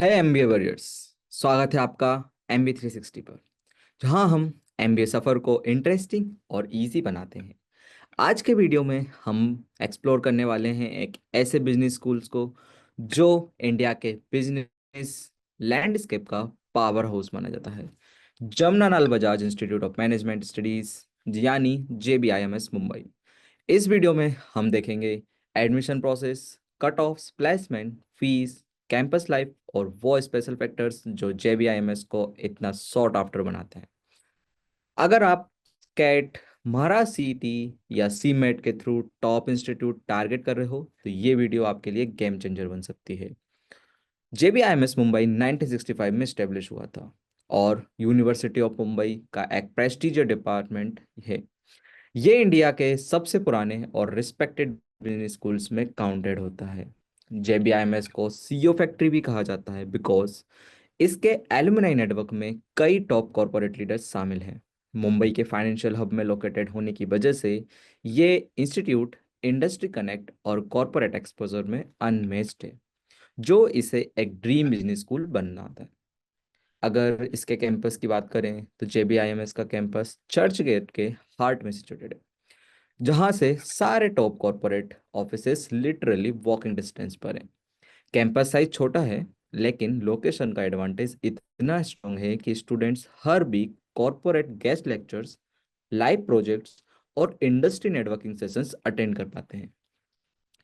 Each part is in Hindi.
है एमबीए वॉरियर्स। स्वागत है आपका एमबी 360 पर, जहां हम एमबीए सफर को इंटरेस्टिंग और इजी बनाते हैं। आज के वीडियो में हम एक्सप्लोर करने वाले हैं एक ऐसे बिजनेस स्कूल्स को जो इंडिया के बिजनेस लैंडस्केप का पावर हाउस माना जाता है। Jamnalal Bajaj institute of management studies, यानी JBIMS मुंबई। इस वीडियो में हम देखेंगे admission process, cut offs, placement, fees, campus life और वो स्पेशल फैक्टर्स जो JBIMS को इतना सॉट आफ्टर बनाते हैं। अगर आप कैट, महाराज सीईटी या सीमेट के थ्रू टॉप इंस्टीट्यूट टारगेट कर रहे हो तो ये वीडियो आपके लिए गेम चेंजर बन सकती है। JBIMS मुंबई 1965 में स्टेब्लिश हुआ था और यूनिवर्सिटी ऑफ मुंबई का एक प्रेस्टीजियस डिपार्टमेंट है। ये इंडिया के सबसे पुराने और रिस्पेक्टेड बिजनेस स्कूल्स में काउंटेड होता है। JBIMS को सीईओ फैक्ट्री भी कहा जाता है बिकॉज इसके एलुमनाई नेटवर्क में कई टॉप कॉरपोरेट लीडर्स शामिल हैं। मुंबई के फाइनेंशियल हब में लोकेटेड होने की वजह से ये इंस्टीट्यूट इंडस्ट्री कनेक्ट और कॉरपोरेट एक्सपोजर में अनमेच्ड है, जो इसे एक ड्रीम बिजनेस स्कूल बनाता है। अगर इसके कैंपस की बात करें तो JBIMS का कैंपस चर्च गेट के हार्ट में सिचुएटेड है, जहां से सारे top corporate offices literally walking distance पर हैं। कैंपस साइज छोटा है, लेकिन लोकेशन का एडवांटेज इतना स्ट्रांग है कि स्टूडेंट्स हर week corporate guest lectures, live projects और इंडस्ट्री नेटवर्किंग सेशंस अटेंड कर पाते हैं।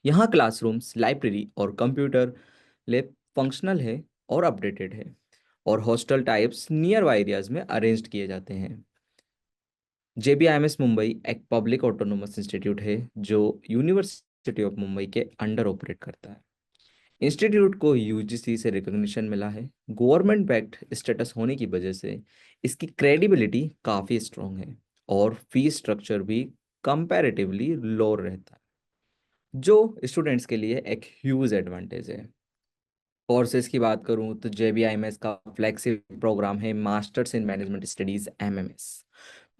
यहाँ क्लासरूम्स, लाइब्रेरी और कंप्यूटर लैब फंक्शनल है और अपडेटेड है, और hostel types nearby areas में अरेंज किए जाते हैं। JBIMS मुंबई एक पब्लिक ऑटोनोमस इंस्टीट्यूट है जो यूनिवर्सिटी ऑफ मुंबई के अंडर ऑपरेट करता है। इंस्टीट्यूट को यूजीसी से रिकॉग्निशन मिला है। गवर्नमेंट बैक्ड स्टेटस होने की वजह से इसकी क्रेडिबिलिटी काफ़ी स्ट्रांग है और फीस स्ट्रक्चर भी कंपैरेटिवली लो रहता है, जो स्टूडेंट्स के लिए एक ह्यूज एडवांटेज है। कोर्सेज की बात करूं तो JBIMS का फ्लैगशिप प्रोग्राम है masters in management studies MMS,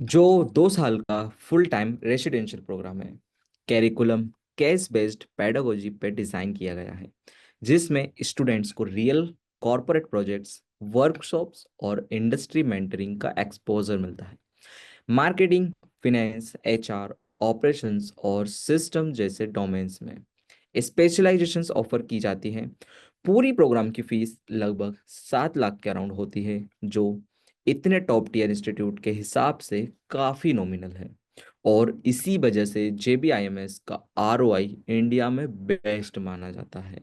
जो 2 साल का फुल टाइम रेसिडेंशियल प्रोग्राम है। कैरिकुलम केस बेस्ड पेडागोजी पे डिज़ाइन किया गया है, जिसमें स्टूडेंट्स को रियल कॉरपोरेट प्रोजेक्ट्स, वर्कशॉप्स और इंडस्ट्री मेंटरिंग का एक्सपोजर मिलता है। मार्केटिंग, फिनेंस, HR, ऑपरेशंस और सिस्टम जैसे डोमेन्स में स्पेशलाइजेशंस ऑफर की जाती हैं। पूरी प्रोग्राम की फीस लगभग 7 लाख के अराउंड होती है, जो इतने टॉप टीयर इंस्टीट्यूट के हिसाब से काफ़ी नॉमिनल है। और इसी वजह से JBIMS का ROI इंडिया में बेस्ट माना जाता है।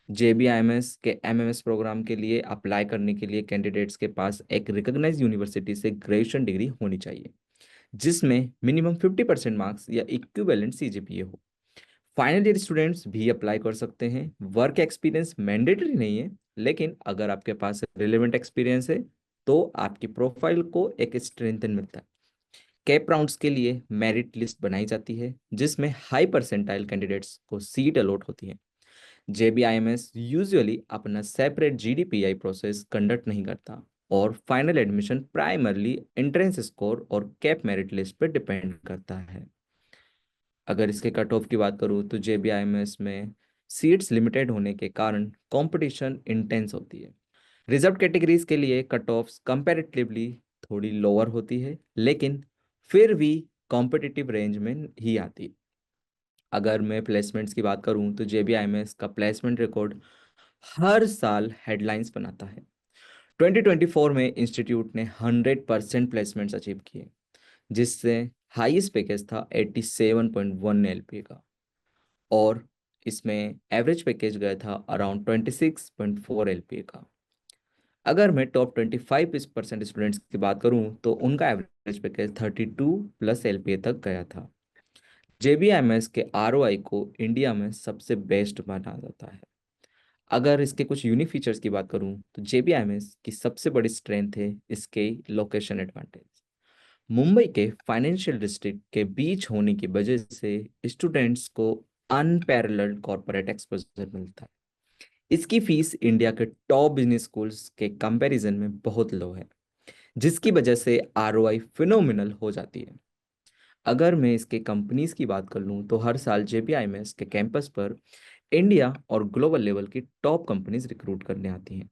JBIMS के MMS प्रोग्राम के लिए अप्लाई करने के लिए कैंडिडेट्स के पास एक रिकॉग्नाइज यूनिवर्सिटी से ग्रेजुएशन डिग्री होनी चाहिए, जिसमें मिनिमम 50% मार्क्स या इक्विवेलेंट CGPA हो। फाइनल ईयर स्टूडेंट्स भी अप्लाई कर सकते हैं। वर्क एक्सपीरियंस मैंडेटरी नहीं है, लेकिन अगर आपके पास रिलेवेंट एक्सपीरियंस है तो आपकी प्रोफाइल को एक स्ट्रेंथन मिलता है। कैप राउंड्स के लिए मेरिट लिस्ट बनाई जाती है, जिसमें हाई परसेंटाइल कैंडिडेट्स को सीट अलॉट होती है। JBIMS यूजुअली अपना सेपरेट GDPI प्रोसेस कंडक्ट नहीं करता और final admission primarily entrance score और कैप मेरिट लिस्ट पर डिपेंड करता है। अगर इसके कट ऑफ की बात करूँ तो JBIMS में सीट्स लिमिटेड होने के कारण कंपटीशन इंटेंस होती है। रिजर्व कैटेगरीज के लिए कट ऑफ्स कंपैरेटिवली थोड़ी लोअर होती है, लेकिन फिर भी कॉम्पिटिटिव रेंज में ही आती है। अगर मैं प्लेसमेंट्स की बात करूं तो JBIMS का प्लेसमेंट रिकॉर्ड हर साल हेडलाइंस बनाता है। 2024 में इंस्टीट्यूट ने 100% प्लेसमेंट्स अचीव किए, जिससे हाईएस्ट पैकेज था 87.1 LPA का, और इसमें एवरेज पैकेज गया था अराउंड 26.4 LPA का। अगर मैं टॉप 25% स्टूडेंट्स की बात करूं तो उनका एवरेज पैकेज 32+ LPA तक गया था। JBIMS के ROI को इंडिया में सबसे बेस्ट माना जाता है। अगर इसके कुछ यूनिक फीचर्स की बात करूं तो JBIMS की सबसे बड़ी स्ट्रेंथ है इसके लोकेशन एडवांटेज। मुंबई के फाइनेंशियल डिस्ट्रिक्ट के बीच होने की वजह से स्टूडेंट्स को अनपैरेलल्ड कॉर्पोरेट एक्सपोजर मिलता है। इसकी फीस इंडिया के टॉप बिजनेस स्कूल्स के कंपैरिजन में बहुत लो है, जिसकी वजह से ROI फिनोमिनल हो जाती है। अगर मैं इसके कंपनीज की बात कर लूँ तो हर साल JBIMS के कैंपस पर इंडिया और ग्लोबल लेवल की टॉप कंपनीज रिक्रूट करने आती हैं।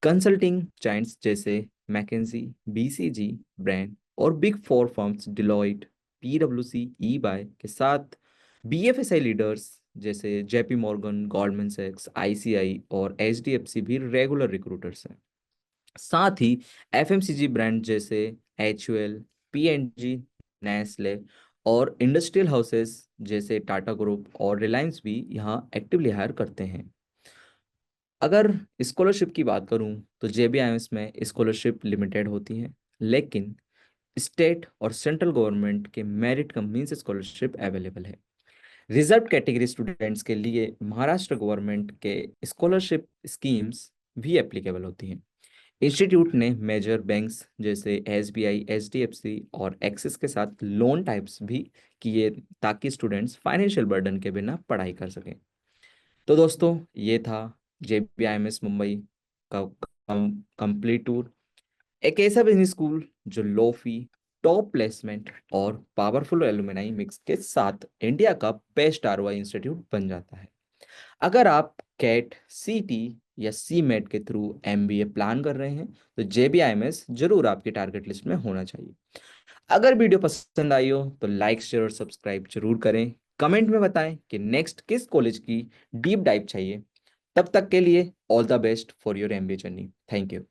कंसल्टिंग जायंट्स जैसे मैकेंजी, बीसीजी, ब्रांड और बिग फोर फर्म्स डिलॉयट, पीडब्ल्यूसी, ईबाय के साथ बीएफएसआई लीडर्स जैसे जेपी मॉर्गन, गोल्डमैन सैक्स, आईसीआई और एचडीएफसी भी रेगुलर रिक्रूटर्स हैं। साथ ही एफएमसीजी ब्रांड जैसे एचयूएल, पीएनजी, नेस्ले और इंडस्ट्रियल हाउसेस जैसे टाटा ग्रुप और रिलायंस भी यहाँ एक्टिवली हायर करते हैं। अगर स्कॉलरशिप की बात करूं तो जेबीआईएमएस में स्कॉलरशिप लिमिटेड होती है, लेकिन स्टेट और सेंट्रल गवर्नमेंट के merit come means scholarship available है। रिजर्व कैटेगरी स्टूडेंट्स के लिए महाराष्ट्र गवर्नमेंट के स्कॉलरशिप स्कीम्स भी एप्लीकेबल होती हैं। इंस्टीट्यूट ने मेजर बैंक्स जैसे एसबीआई, एचडीएफसी और एक्सिस के साथ लोन टाइप्स भी किए ताकि स्टूडेंट्स फाइनेंशियल बर्डन के बिना पढ़ाई कर सकें। तो दोस्तों, ये था जेबीआईएमएस मुंबई का कंप्लीट टूर। एक ऐसा बिजनेस स्कूल जो लो फी, टॉप प्लेसमेंट और पावरफुल एलुमनाई मिक्स के साथ इंडिया का बेस्ट आरओआई इंस्टीट्यूट बन जाता है। अगर आप कैट, सीटी या सी मेट के थ्रू एमबीए प्लान कर रहे हैं तो जेबीआईएमएस जरूर आपकी टारगेट लिस्ट में होना चाहिए। अगर वीडियो पसंद आई हो तो लाइक, शेयर और सब्सक्राइब जरूर करें। कमेंट में बताएं कि नेक्स्ट किस कॉलेज की डीप डाइव चाहिए। तब तक के लिए all the best for your MBA journey. Thank you.